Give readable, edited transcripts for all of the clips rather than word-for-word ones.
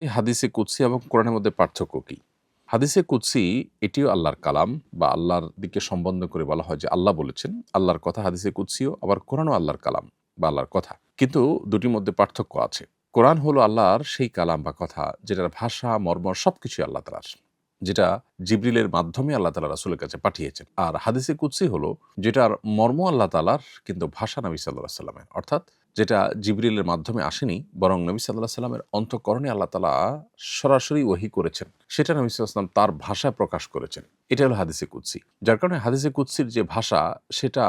এই হাদিসে কুদসি এবং কোরআনের মধ্যে পার্থক্য কি? হাদিসে কুদসি এটিও আল্লাহর কালাম বা আল্লাহর দিকে সম্বন্ধ করে বলা হয় যে আল্লাহ বলেছেন। আল্লাহর কথা হাদিসে কুদসিও, আবার কোরআনও আল্লাহর কালাম বা আল্লাহর কথা। কিন্তু দুটির মধ্যে পার্থক্য আছে। কোরআন হলো আল্লাহর সেই কালাম বা কথা যেটার ভাষা, মর্ম সবকিছুই আল্লাহ তাআলার। যেটা জিবরিলের মাধ্যমে আল্লাহ তাআলা রাসূলের কাছে পাঠিয়েছেন। আর হাদিসে কুদসি হলো যেটার মর্ম আল্লাহ তাআলার কিন্তু ভাষা নবী সাল্লাল্লাহু আলাইহি ওয়াসাল্লামের। অর্থাৎ যেটা জিবরিলের মাধ্যমে আসেনি, বরং নবী সাল্লাল্লাহু আলাইহি ওয়াসাল্লামের অন্তঃকরণে আল্লাহ তাআলা সরাসরি ওহী করেছেন। সেটা নবী সাল্লাল্লাহু আলাইহি ওয়াসাল্লাম তার ভাষায় প্রকাশ করেছেন। এটা হলো হাদিসে কুদসি। যার কারণে হাদিসে কুদসির যে ভাষা, সেটা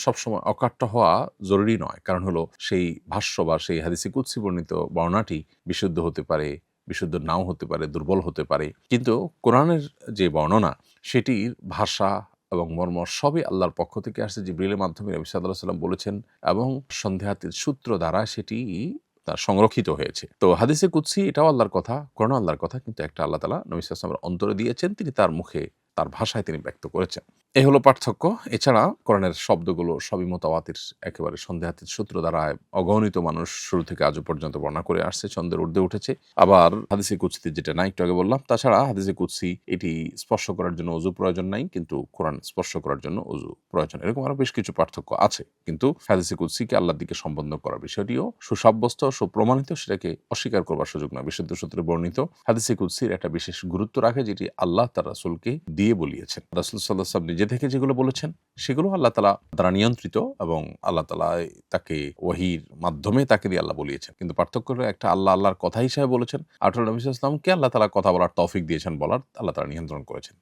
সবসময় অকাট্য হওয়া জরুরি নয়। কারণ হলো সেই ভাষ্য বা সেই হাদিসে কুদসি বর্ণিত বর্ণনাটি বিশুদ্ধ হতে পারে, বিশুদ্ধ নাও হতে পারে, দুর্বল হতে পারে। কিন্তু কোরআনের যে বর্ণনা, সেটির ভাষা এবং মর্ম সবই আল্লাহর পক্ষ থেকে আসছে। জিবরিলের মাধ্যমে নবী সাল্লাল্লাহু আলাইহি ওয়াসাল্লাম বলেছেন এবং সন্দেহাতীত সূত্র দ্বারা সেটি তার সংরক্ষিত হয়েছে। তো হাদিসে কুদসি এটাও আল্লাহর কথা, কোরআনও আল্লাহর কথা, কিন্তু একটা আল্লাহ তাআলা নবী সাল্লাল্লাহু আলাইহি ওয়াসাল্লামের অন্তরে দিয়েছেন, তিনি তার মুখে, তার ভাষায় তিনি ব্যক্ত করেছেন। এই হলো পার্থক্য। এছাড়া কোরআনের শব্দগুলো সবই মুতাওয়াতির, একেবারে সন্দেহাতীত সূত্র দ্বারা অগণিত মানুষ শুরু থেকে আজও পর্যন্ত বর্ণনা করে আসছে, ছন্দের ঊর্ধ্বে উঠেছে। আবার হাদিসে কুদসিতে যেটা নাই একটু আগে বললাম। তাছাড়া হাদিসে কুদসি এটি স্পর্শ করার জন্য অজু প্রয়োজন নাই, কিন্তু কোরআন স্পর্শ করার জন্য অজু প্রয়োজন। এরকম আরো বেশ কিছু পার্থক্য আছে। কিন্তু হাদিসে কুদসিকে আল্লাহর দিকে সম্বন্ধ করার বিষয়টিও সুসাব্যস্ত, সুপ্রমাণিত, সেটাকে অস্বীকার করবার সুযোগ নয়। বিশুদ্ধ সূত্রে বর্ণিত হাদিসে কুদসির একটা বিশেষ গুরুত্ব রাখে, যেটি আল্লাহ তার রাসূলকে দিয়ে বলিয়েছেন। রাসূল সাল্লাল্লাহু আলাইহি ওয়াসাল্লাম নিজে থেকে যেগুলো বলেছেন, সেগুলো আল্লাহ তাআলা দ্বারা নিয়ন্ত্রিত এবং আল্লাহ তাআলা তাকে ওহীর মাধ্যমে তাকে দিয়ে আল্লাহ বলিয়েছেন। কিন্তু পার্থক্য হলো একটা আল্লাহ আল্লাহর কথা হিসেবে বলেছেন, আর হলো নবী সাল্লাল্লাহু আলাইহি ওয়াসাল্লামকে আল্লাহ তাআলা কথা বলার তৌফিক দিয়েছেন, বলার আল্লাহ তাআলা নিয়ন্ত্রণ করেছেন।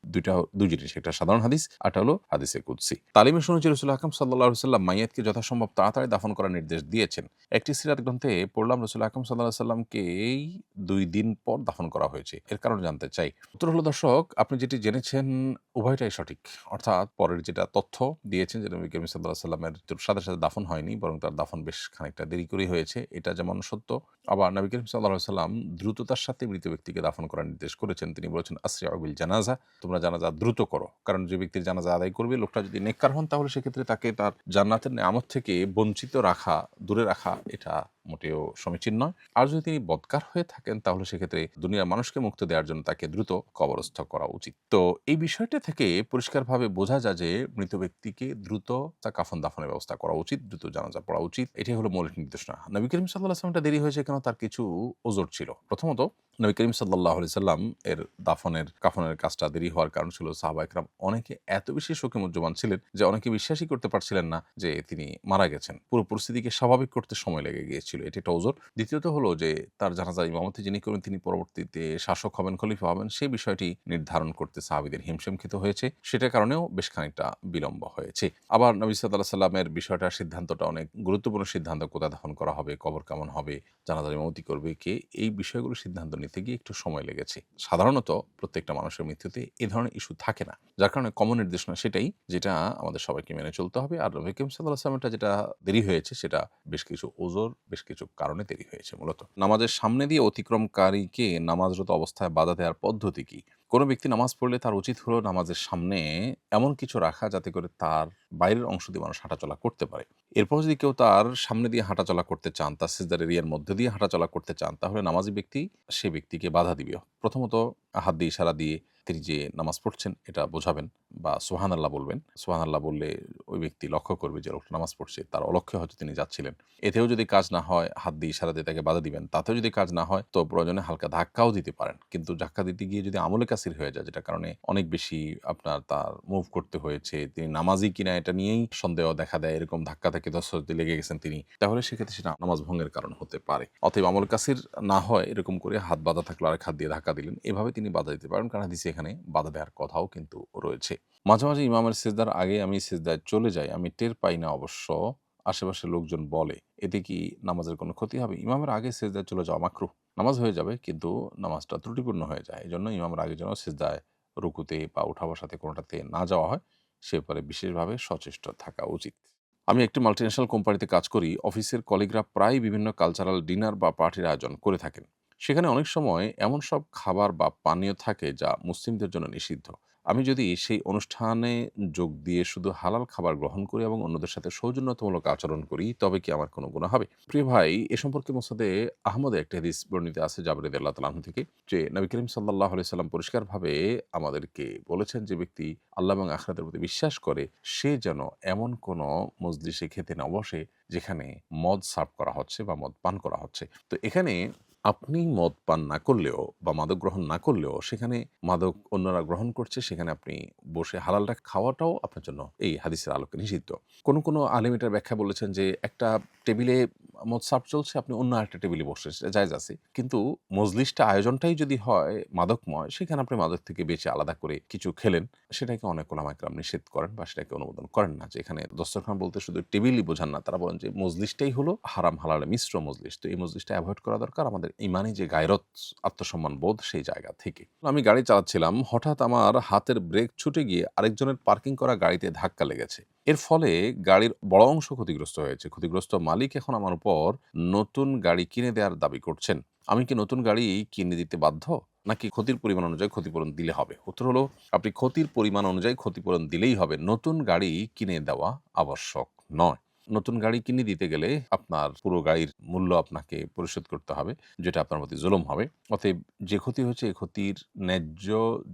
দুই জিনিস, একটা সাধারণ হাদিস, আরটা হলো হাদিসে কুদসি। তালিমে শুনেছি রাসূল আকরাম সাল্লাল্লাহু আলাইহি ওয়াসাল্লাম মাইয়াতকে যথাসম্ভব তাড়াতাড়ি দাফন করার নির্দেশ দিয়েছেন। একটি সিরাত গ্রন্থে পড়লাম রাসূল আকরাম সাল্লাল্লাহু আলাইহি ওয়াসাল্লামকে ২ দিন পর দাফন করা হয়েছে। এর কারণ জানতে চাই। উত্তর হলো, দর্শক, আপনি যেটি জেনেছেন উভয়টাই সঠিক। অর্থাৎ পরের যেটা তথ্য দিয়েছেন যে নবী করিম সাল্লাল্লাহু আলাইহি ওয়াসাল্লামের সাথে, সাথে দাফন হয়নি, বরং তার দাফন বেশ খানিকটা দেরি করেই হয়েছে। এটা যেমন সত্য, আবার নবী করিম সাল্লাল্লাহু আলাইহি ওয়াসাল্লাম দ্রুততার সাথে মৃত ব্যক্তিকে দাফন করার নির্দেশ করেছেন। তিনি বলেছেন, আসরিউ বিল জানাজা, তোমরা জানাজা দ্রুত করো। কারণ যে ব্যক্তির জানাজা আদায় করবে, লোকটা যদি নেককার হন, তাহলে সেক্ষেত্রে তাকে তার জান্নাতের নেয়ামত থেকে বঞ্চিত রাখা, দূরে রাখা, এটা মোটেও সমীচীন নয়। আর যদি তিনি বদকার হয়ে থাকেন, তাহলে সেক্ষেত্রে দুনিয়ার মানুষকে মুক্তি দেওয়ার জন্য তাকে দ্রুত কবরস্থ করা উচিত। তো এই বিষয়টা থেকে পরিষ্কারভাবে বোঝা যায় যে মৃত ব্যক্তিকে দ্রুত তা কাফন দাফনের ব্যবস্থা করা উচিত, দ্রুত জানাজা পড়া উচিত। এটাই হলো মৌলিক নির্দেশনা। নবী করিম সাল্লাল্লাহু আলাইহি ওয়াসাল্লাম দেরি হয়েছে কেন, তার কিছু ওজর ছিল। প্রথমত, নবী করিম সাল্লাল্লাহু আলাইহি সাল্লাম এর কাফনের কাজটা দেরি হওয়ার কারণ ছিল সাহাবা একরাম অনেকে এত বেশি শোকে মুহ্যমান ছিলেন যে অনেকে বিশ্বাসই করতে পারছিলেন না যে তিনি মারা গেছেন। পুরো পরিস্থিতিকে স্বাভাবিক করতে সময় লেগে গিয়েছিল, এটা একটা ওজর। দ্বিতীয়ত হলো যে তার জানাজার ইমামতি যিনি করবেন, তিনি পরবর্তীতে শাসক হবেন, খলিফা হবেন, সেই বিষয়টি নির্ধারণ করতে সাহাবীদের হিমশিম খেতে হয়েছে। সেটার কারণেও বেশ খানিকটা বিলম্ব হয়েছে। আবার নবী সাল্লাল্লাহু আলাইহি সাল্লামের সিদ্ধান্তটা অনেক গুরুত্বপূর্ণ সিদ্ধান্ত। কোথায় দাফন করা হবে, কবর কেমন হবে, জানাজার ইমামতি করবে কে, এই বিষয়গুলো সিদ্ধান্ত নিতে গিয়ে একটু সময় লেগেছে। সাধারণত প্রত্যেকটা মানুষের মৃত্যুতে এ ধরনের ইস্যু থাকে না, যার কারণে কমন নির্দেশনা সেটাই, যেটা আমাদের সবাইকে মেনে চলতে হবে। আর নবী করিম সাল্লাল্লাহু আলাইহি ওয়াসাল্লামেরটা যেটা দেরি হয়েছে, সেটা বেশ কিছু ওজর, বেশ কিছু কারণে দেরি হয়েছে। মূলত নামাজের সামনে দিয়ে অতিক্রমকারীকে নামাজরত অবস্থায় বাধা দেওয়ার পদ্ধতি কি? কোনো ব্যক্তি নামাজ পড়লে তার উচিত হলো নামাজের সামনে এমন কিছু রাখা যাতে করে তার বাইরের অংশ দিয়ে মানুষ হাঁটাচলা করতে পারে। এরপর যদি কেউ তার সামনে দিয়ে হাঁটাচলা করতে চান, তার সিজদার এরিয়ার মধ্যে দিয়ে হাঁটাচলা করতে চান, তাহলে নামাজি ব্যক্তি সে ব্যক্তিকে বাধা দিবে। প্রথমত, হাত দিয়ে ইশারা দিয়ে তিনি যে নামাজ পড়ছেন এটা বোঝাবেন, বা সুবহানাল্লাহ বলবেন। সুবহানাল্লাহ বললে ওই ব্যক্তি লক্ষ্য করবে যে লোকটা নামাজ পড়ছে, তার অলক্ষ্যে হয়তো তিনি যাচ্ছিলেন। এতেও যদি কাজ না হয়, হাত দিয়ে ইশারা দিয়ে তাকে বাধা দিবেন। তাতেও যদি কাজ না হয়, তো প্রয়োজনে হালকা ধাক্কাও দিতে পারেন। কিন্তু ধাক্কা দিতে গিয়ে যদি আমলে কাসির হয়ে যায়, যেটার কারণে অনেক বেশি আপনার তার মুভ করতে হয়েছে, তিনি নামাজি কিনা এটা নিয়েই সন্দেহ দেখা দেয়, এরকম ধাক্কা থেকে দর্শকতে লেগে গেছেন তিনি, তাহলে সেক্ষেত্রে সেটা নামাজ ভঙ্গের কারণ হতে পারে। অতএব আমল কাসির না হয় এরকম করে হাত বাঁধা থাকলে আরেক হাত দিয়ে ধাক্কা দিলেন, এভাবে তিনি বাধা দিতে পারেন। কারণ হাদিসে এখানে বাধা দেওয়ার কথাও কিন্তু রয়েছে। মাঝে, মাঝে ইমামের সিজদার আগে আমি সিজদায় চলে যাই, আমি টের পাই না অবশ্য। আশেপাশের লোকজন বলে, এতে কি নামাজের কোনো ক্ষতি হবে? ইমামের আগে সিজদায় চলে যাওয়া মাকরুহ। নামাজ হয়ে যাবে, কিন্তু নামাজটা ত্রুটিপূর্ণ হয়ে যায়। এজন্য ইমামের আগে যেন সিজদায়, রুকুতে বা উঠা বসাতে কোনোটাতে না যাওয়া হয়, সে ব্যাপারে বিশেষভাবে সচেষ্ট থাকা উচিত। আমি একটি মাল্টিন্যাশনাল কোম্পানিতে কাজ করি। অফিসের কলিগরা প্রায়ই বিভিন্ন কালচারাল ডিনার বা পার্টির আয়োজন করে থাকেন। সেখানে অনেক সময় এমন সব খাবার বা পানীয় থাকে যা মুসলিমদের জন্য নিষিদ্ধ। আমি যদি সেই অনুষ্ঠানে যোগ দিয়ে শুধু হালাল খাবার গ্রহণ করি এবং অন্যদের সাথে সৌজন্যতামূলক আচরণ করি, তবে কি আমার কোনো গুনাহ হবে? প্রিয় ভাই, এ সম্পর্কে মুসনাদে আহমদের একটি হাদিস বর্ণিত আছে জাবের রাদিয়াল্লাহু তাআলা আনহু থেকে, যে নবী করিম সাল্লাল্লাহু আলাইহি সাল্লাম পরিষ্কারভাবে আমাদেরকে বলেছেন, যে ব্যক্তি আল্লাহ এবং আখিরাতের প্রতি বিশ্বাস করে সে যেন এমন কোনো মজলিসে খেতে না বসে যেখানে মদ সার্ভ করা হচ্ছে বা মদ পান করা হচ্ছে। তো এখানে আপনি মদ পান না করলেও বা মাদক গ্রহণ না করলেও সেখানে মাদক অন্যরা গ্রহণ করছে, সেখানে আপনি বসে হালালটা খাওয়াটাও আপনার জন্য এই হাদিসের আলোকে নিষিদ্ধ। কোনো আলেম এটার ব্যাখ্যা বলেছেন যে একটা টেবিলে মদ সার্ভ চলছে, আপনি অন্য আরেকটা টেবিলে বসে, সেটা জায়েজ আছে। কিন্তু মজলিসটা আয়োজনটাই যদি হয় মাদকময়, সেখানে আপনি মাদক থেকে বেঁচে আলাদা করে কিছু খেলেন, সেটাকে অনেক ওলামা একরাম নিষেধ করেন বা সেটাকে অনুমোদন করেন না। যে এখানে দস্তরখান বলতে শুধু টেবিলই বোঝান না, তারা বলেন যে মজলিসটাই হলো হারাম হালালে মিশ্র মজলিস। তো এই মজলিসটা অ্যাভয়েড করা দরকার আমাদের ইমানি যে গায়রত, আত্মসম্মান বোধ, সেই জায়গা থেকে। আমি গাড়ি চালাচ্ছিলাম, হঠাৎ আমার হাতের ব্রেক ছুটে গিয়ে আরেকজনের পার্কিং করা গাড়িতে ধাক্কা লেগেছে। এর ফলে গাড়ির বড় অংশ ক্ষতিগ্রস্ত হয়েছে। ক্ষতিগ্রস্ত মালিক এখন আমার উপর নতুন গাড়ি কিনে দেওয়ার দাবি করছেন। আমি কি নতুন গাড়ি কিনে দিতে বাধ্য, নাকি ক্ষতির পরিমাণ অনুযায়ী ক্ষতিপূরণ দিলে হবে? উত্তর হলো, আপনি ক্ষতির পরিমাণ অনুযায়ী ক্ষতিপূরণ দিলেই হবে। নতুন গাড়ি কিনে দেওয়া আবশ্যক নয়। নতুন গাড়ি কিনে দিতে গেলে আপনার পুরো গাড়ির মূল্য আপনাকে পরিশোধ করতে হবে, যেটা আপনার প্রতি জুলুম হবে। অতএব যে ক্ষতি হয়েছে, এই ক্ষতির ন্যায্য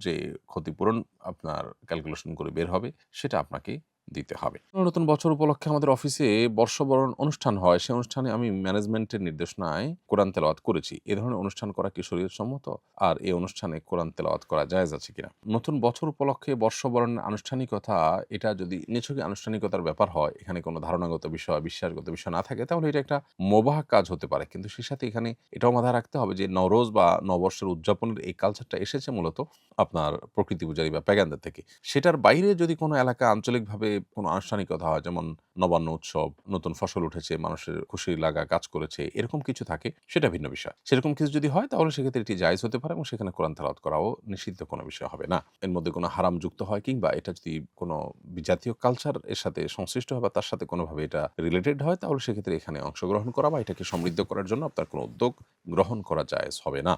যে ক্ষতিপূরণ আপনার ক্যালকুলেশন করে বের হবে, সেটা আপনাকে দিতে হবে। নতুন বছর উপলক্ষে আমাদের অফিসে বর্ষবরণ অনুষ্ঠান হয়। সেই অনুষ্ঠানে আমি ম্যানেজমেন্টের নির্দেশনায় কোরআন তেলাওয়াত করেছি। এ ধরনের অনুষ্ঠান করা কি শরীয়তসম্মত? আর এই অনুষ্ঠানে কোরআন তেলাওয়াত করা জায়েজ আছে কিনা? নতুন বছর উপলক্ষে বর্ষবরণের আনুষ্ঠানিকতা, এটা যদি নিছকই আনুষ্ঠানিকতার ব্যাপার হয়, এখানে কোনো ধারণাগত বিষয়, বিশ্বাসগত বিষয় না থাকে, তাহলে এটা একটা মোবাহ কাজ হতে পারে। কিন্তু সেই সাথে এখানে এটাও মাথায় রাখতে হবে যে নওরোজ বা নববর্ষের উদযাপনের এই কালচারটা এসেছে মূলত আপনার প্রকৃতি পূজারী বা প্যাগানদের থেকে। সেটার বাইরে যদি কোনো এলাকা আঞ্চলিকভাবে কোনো আনুষ্ঠানিকতা হয়, যেমন নবান্ন উৎসব, নতুন ফসল উঠেছে, মানুষের খুশি লাগা কাজ করেছে, এরকম কিছু থাকে, সেটা ভিন্ন বিষয়। সেরকম কিছু যদি হয়, তাহলে সেক্ষেত্রে এটি জায়েজ হতে পারে এবং সেখানে কোরআন তেলাওয়াত করাও নিষিদ্ধ কোনো বিষয় হবে না। এর মধ্যে কোনো হারাম যুক্ত হয়, কিংবা এটা যদি কোনো বিজাতীয় কালচার এর সাথে সংশ্লিষ্ট হয় বা তার সাথে কোনোভাবে এটা রিলেটেড হয়, তাহলে সেক্ষেত্রে এখানে অংশগ্রহণ করা বা এটাকে সমৃদ্ধ করার জন্য আপনার কোনো উদ্যোগ গ্রহণ করা জায়েজ হবে না।